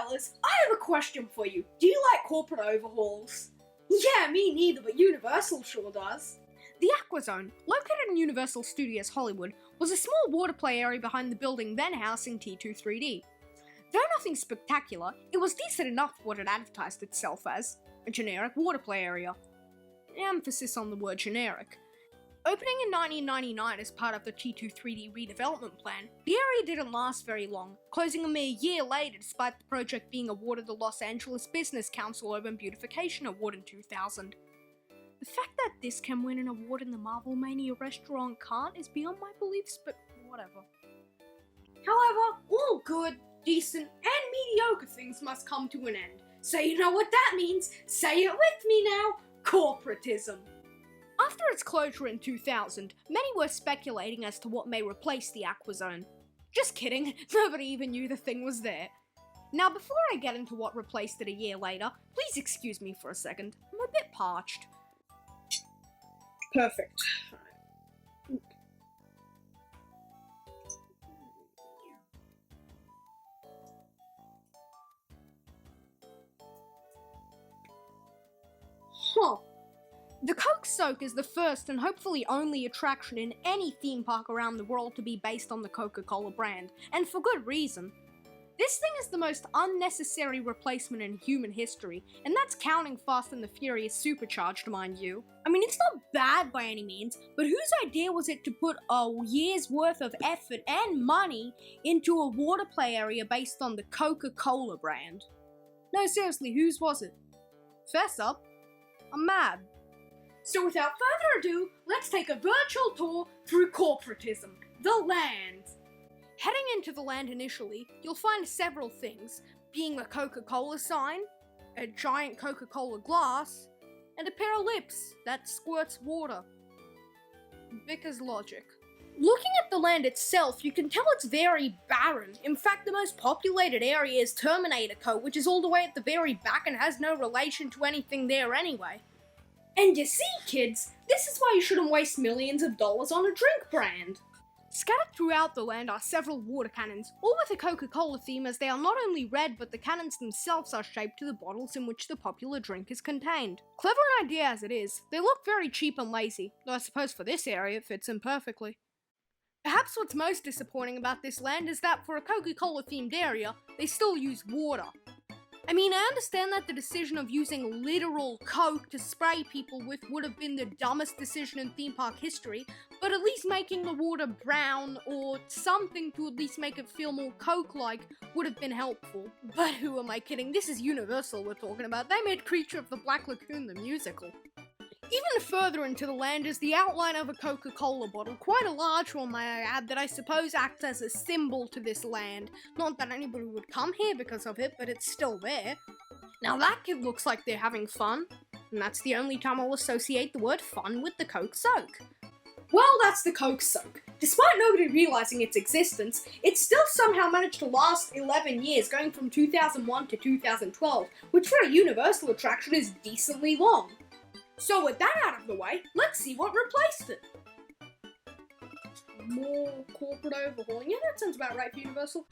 fellas, I have a question for you. Do you like corporate overhauls? Yeah, me neither, but Universal sure does. The Aquazone, located in Universal Studios Hollywood, was a small water play area behind the building then housing T23D. Though nothing spectacular, it was decent enough for what it advertised itself as, a generic water play area. Emphasis on the word generic. Opening in 1999 as part of the T23D redevelopment plan, the area didn't last very long, closing a mere year later despite the project being awarded the Los Angeles Business Council Urban Beautification Award in 2000. The fact that this can win an award in the Marvel Mania restaurant can't is beyond my beliefs, but whatever. However, all good, decent, and mediocre things must come to an end. So you know what that means? Say it with me now! Corporatism! After its closure in 2000, many were speculating as to what may replace the Aquazone. Just kidding, nobody even knew the thing was there. Now before I get into what replaced it a year later, please excuse me for a second, I'm a bit parched. Perfect. Huh. The Coke Soak is the first and hopefully only attraction in any theme park around the world to be based on the Coca-Cola brand, and for good reason. This thing is the most unnecessary replacement in human history, and that's counting Fast and the Furious Supercharged, mind you. I mean, it's not bad by any means, but whose idea was it to put a year's worth of effort and money into a water play area based on the Coca-Cola brand? No, seriously, whose was it? Fess up. I'm mad. So without further ado, let's take a virtual tour through corporatism, the land. Heading into the land initially, you'll find several things, being a Coca-Cola sign, a giant Coca-Cola glass, and a pair of lips that squirts water. Vickers logic. Looking at the land itself, you can tell it's very barren. In fact, the most populated area is Terminator Co., which is all the way at the very back and has no relation to anything there anyway. And you see, kids, this is why you shouldn't waste millions of dollars on a drink brand. Scattered throughout the land are several water cannons, all with a Coca-Cola theme, as they are not only red, but the cannons themselves are shaped to the bottles in which the popular drink is contained. Clever an idea as it is, they look very cheap and lazy, though I suppose for this area it fits in perfectly. Perhaps what's most disappointing about this land is that for a Coca-Cola themed area, they still use water. I mean, I understand that the decision of using literal Coke to spray people with would have been the dumbest decision in theme park history, but at least making the water brown or something to at least make it feel more Coke-like would have been helpful. But who am I kidding? This is Universal we're talking about. They made Creature of the Black Lagoon the musical. Even further into the land is the outline of a Coca-Cola bottle, quite a large one may I add, that I suppose acts as a symbol to this land. Not that anybody would come here because of it, but it's still there. Now that kid looks like they're having fun, and that's the only time I'll associate the word fun with the Coke Soak. Well, that's the Coke Soak. Despite nobody realizing its existence, it still somehow managed to last 11 years, going from 2001 to 2012, which for a Universal attraction is decently long. So with that out of the way, let's see what replaced it. More corporate overhauling. Yeah, that sounds about right for Universal.